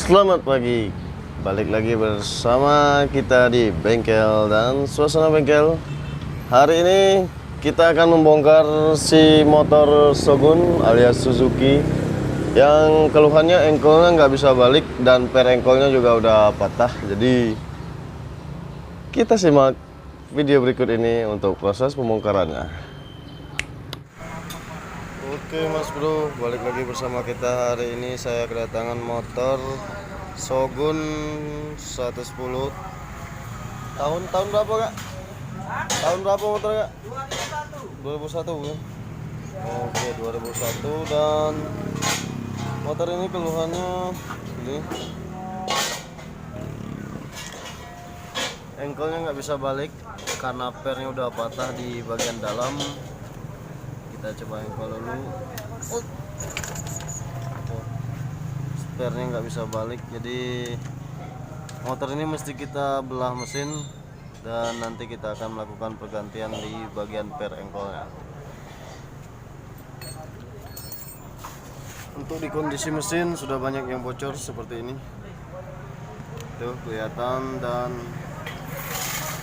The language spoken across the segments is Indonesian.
Selamat pagi, balik lagi bersama kita di bengkel dan suasana bengkel. Hari ini kita akan membongkar si motor Shogun alias Suzuki yang keluhannya engkolnya nggak bisa balik dan per engkolnya juga udah patah. Jadi kita simak video berikut ini untuk proses pembongkarannya. Oke mas bro, balik lagi bersama kita. Hari ini saya kedatangan motor Shogun 110. Tahun berapa kak? Tahun berapa motor kak? 2001 ya? Oke 2001. Dan motor ini keluhannya ini engkolnya nggak bisa balik karena pernya udah patah di bagian dalam. Kita coba engkol dulu. Spernya nggak bisa balik, jadi motor ini mesti kita belah mesin dan nanti kita akan melakukan pergantian di bagian per engkolnya. Untuk di kondisi mesin sudah banyak yang bocor seperti ini, tuh kelihatan. Dan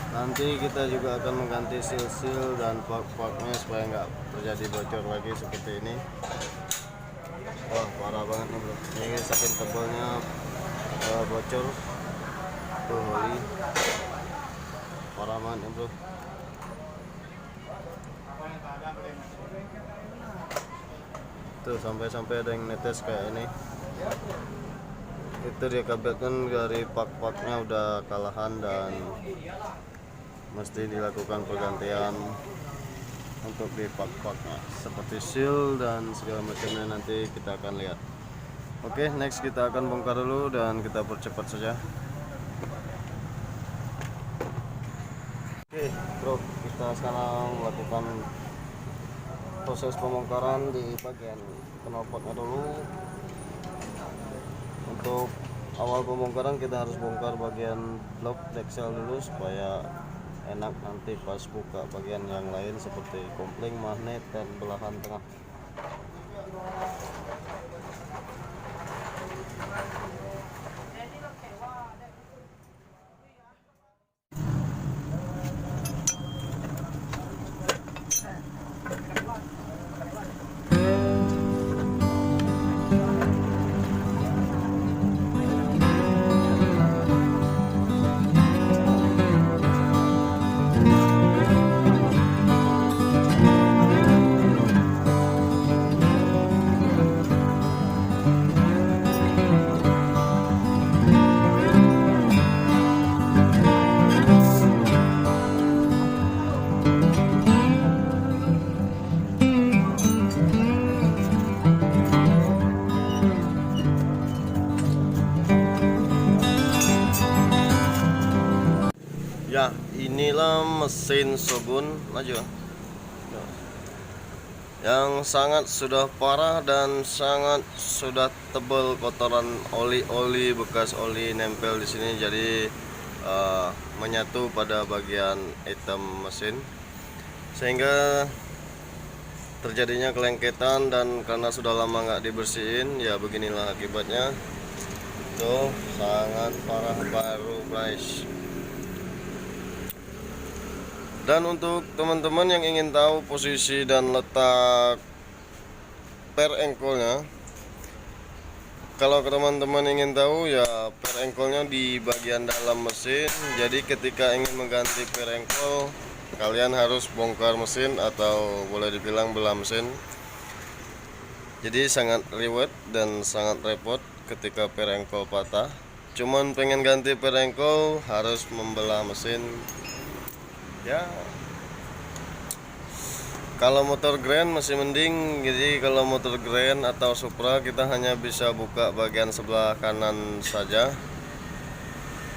nanti kita juga akan mengganti seal dan part-partnya supaya nggak terjadi bocor lagi seperti ini. Wah parah banget nih bro, ini saking tebalnya bocor tuh oli, parah banget nih bro. Tuh sampai ada yang netes kayak ini. Itu dia kabelkan dari part-partnya udah kalahan dan mesti dilakukan pergantian untuk di part-partnya seperti seal dan segala macamnya, nanti kita akan lihat. Oke, next kita akan bongkar dulu dan kita percepat saja. Oke bro, kita sekarang melakukan proses pembongkaran di bagian knalpotnya dulu. Untuk awal pembongkaran kita harus bongkar bagian blok deksel dulu supaya enak nanti pas buka bagian yang lain seperti kopling, magnet, dan belahan tengah. Ya, inilah mesin Shogun, maju, yang sangat sudah parah dan sangat sudah tebal kotoran oli bekas oli nempel di sini, jadi menyatu pada bagian hitam mesin sehingga terjadinya kelengketan. Dan karena sudah lama nggak dibersihin, ya beginilah akibatnya. Tuh sangat parah baru guys. Dan untuk teman-teman yang ingin tahu posisi dan letak per engkolnya, kalau teman-teman ingin tahu ya per engkolnya di bagian dalam mesin. Jadi ketika ingin mengganti per engkol, kalian harus bongkar mesin atau boleh dibilang belah mesin. Jadi sangat ribet dan sangat repot ketika per engkol patah. Cuman pengen ganti per engkol harus membelah mesin. Ya, kalau motor Grand masih mending. Jadi kalau motor Grand atau Supra kita hanya bisa buka bagian sebelah kanan saja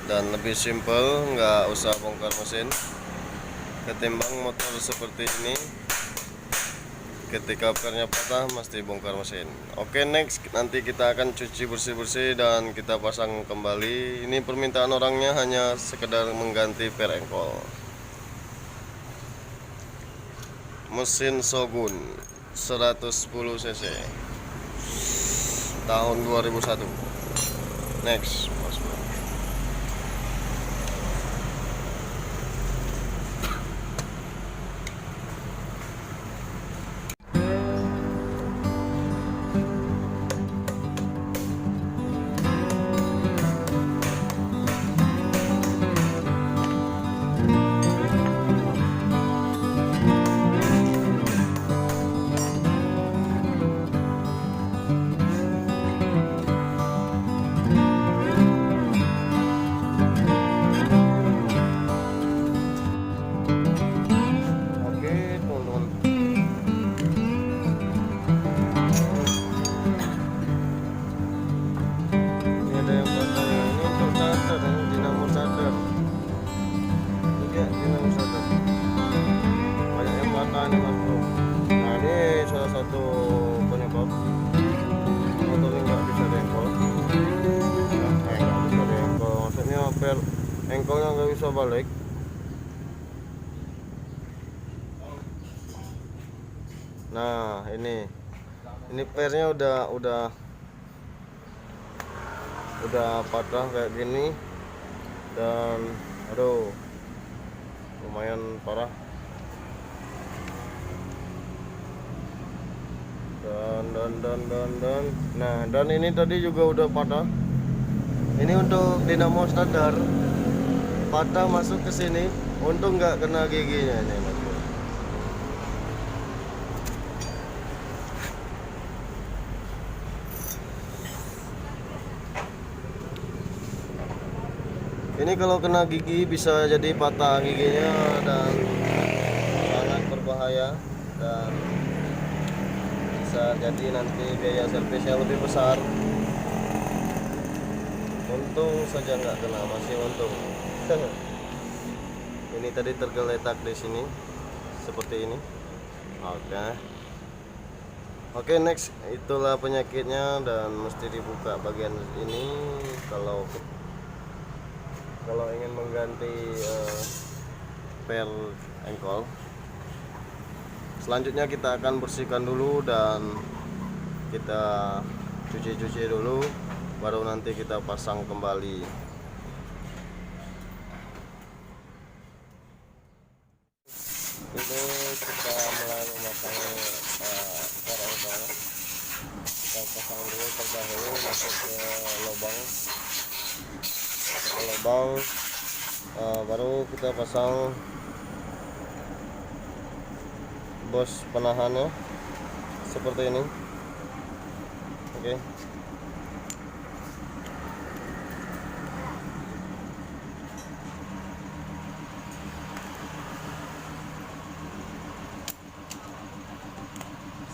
dan lebih simple, nggak usah bongkar mesin. Ketimbang motor seperti ini, ketika pernya patah mesti bongkar mesin. Oke, next nanti kita akan cuci bersih-bersih dan kita pasang kembali. Ini permintaan orangnya hanya sekedar mengganti per engkol. Mesin Shogun 110 cc tahun 2001. Next, pas. Engkolnya nggak bisa balik. Nah ini pernya udah patah kayak gini, dan aduh lumayan parah. Dan ini tadi juga udah patah. Ini untuk dinamo standar, patah masuk ke sini, untung nggak kena giginya ini. Ini kalau kena gigi bisa jadi patah giginya dan sangat berbahaya, dan bisa jadi nanti biaya servisnya lebih besar. Untung saja nggak kena, masih untung. Ini tadi tergeletak di sini seperti ini. Oke, next, itulah penyakitnya, dan mesti dibuka bagian ini kalau ingin mengganti per engkol. Selanjutnya kita akan bersihkan dulu dan kita cuci dulu, baru nanti kita pasang kembali. Ini kita mulai memasang per engkol. Kita pasang dulu terdahulu, masuk ke lubang, baru kita pasang bos penahannya seperti ini. Oke.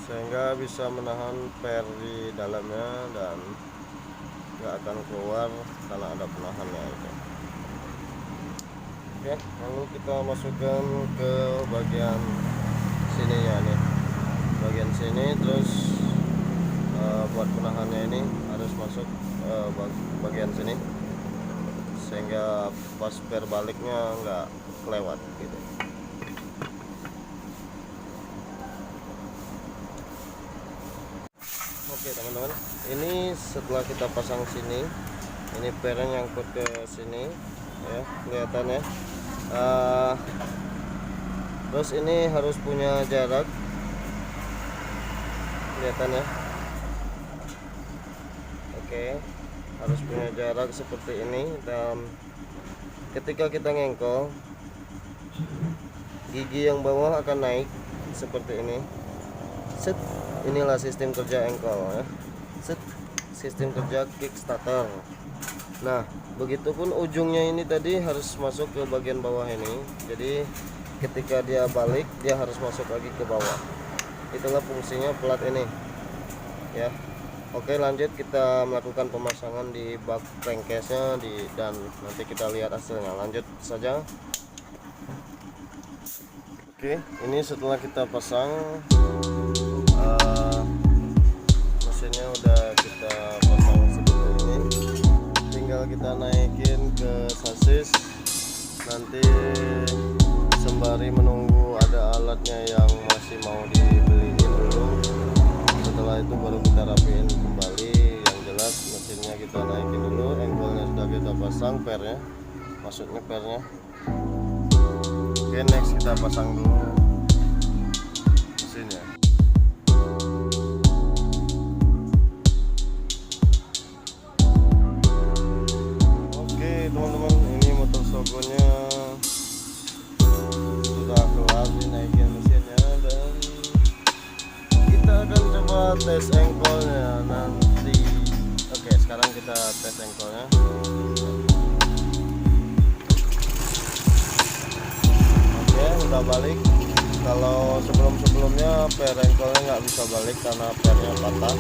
Sehingga bisa menahan per di dalamnya dan nggak akan keluar karena ada penahannya itu. Oke, lalu kita masukkan ke bagian sininya nih, bagian sini, terus buat penahannya ini harus masuk bagian sini sehingga pas per baliknya nggak kelewat gitu. Oke teman-teman, ini setelah kita pasang sini, ini pernya nyangkut ke sini ya, kelihatannya. Terus ini harus punya jarak, kelihatannya. Oke, harus punya jarak seperti ini, dan ketika kita ngengkol, gigi yang bawah akan naik seperti ini. Set. Inilah sistem kerja engkol ya. Set. Sistem kerja kickstarter. Nah, begitupun ujungnya ini tadi harus masuk ke bagian bawah ini. Jadi ketika dia balik, dia harus masuk lagi ke bawah. Itulah fungsinya plat ini ya. Oke, lanjut kita melakukan pemasangan di bak crankcase-nya dan nanti kita lihat hasilnya. Lanjut saja. Oke, ini setelah kita pasang, mesinnya udah kita pasang seperti ini. Tinggal kita naikin ke sasis, nanti sembari menunggu ada alatnya yang masih mau dibeliin dulu. Setelah itu baru kita rapiin kembali. Yang jelas mesinnya kita kita naikin dulu. Engkolnya sudah kita pasang, pernya, maksudnya pernya. Oke, next kita pasang dulu mesinnya. Oke teman-teman, ini motor Sogonya sudah kelar dinaikin mesinnya, dan kita akan coba tes engkolnya nanti. Oke, sekarang kita tes engkolnya. Oke, udah balik. Kalau sebelumnya per engkolnya nggak bisa balik karena pernya patah.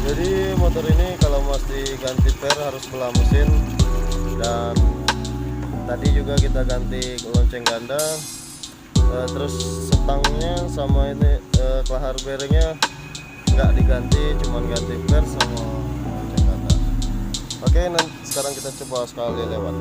Jadi motor ini kalau mau diganti per harus belah mesin, dan tadi juga kita ganti lonceng ganda. Terus setangnya sama ini kelahar bearingnya nggak diganti, cuman ganti per sama lonceng ganda. Oke, nanti sekarang kita coba sekali lewat.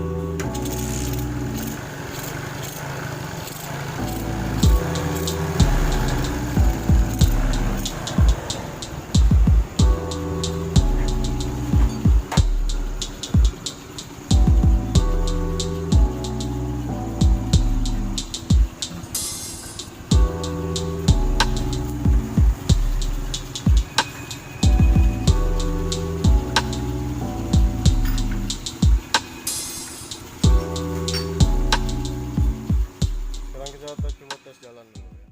Kita coba tes jalan dulu ya.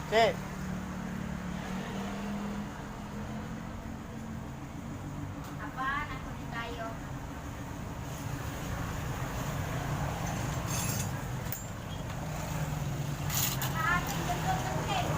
Cek. Apaan aku ditayo? Apaan yang betul-betul?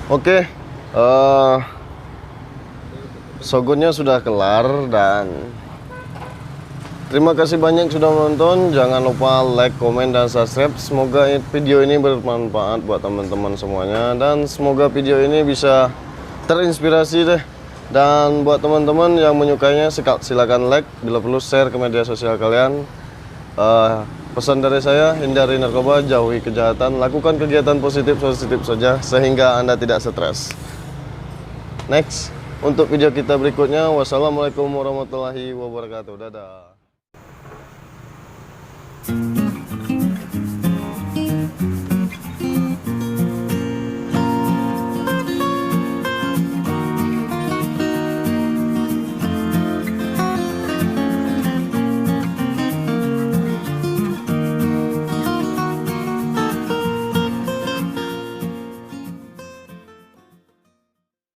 Oke, Sogonya sudah kelar, dan terima kasih banyak sudah menonton. Jangan lupa like, komen, dan subscribe. Semoga video ini bermanfaat buat teman-teman semuanya, dan semoga video ini bisa terinspirasi deh. Dan buat teman-teman yang menyukainya, silakan like, bila perlu share ke media sosial kalian. Pesan dari saya, hindari narkoba, jauhi kejahatan, lakukan kegiatan positif saja sehingga Anda tidak stres. Next, untuk video kita berikutnya, wassalamualaikum warahmatullahi wabarakatuh. Dadah.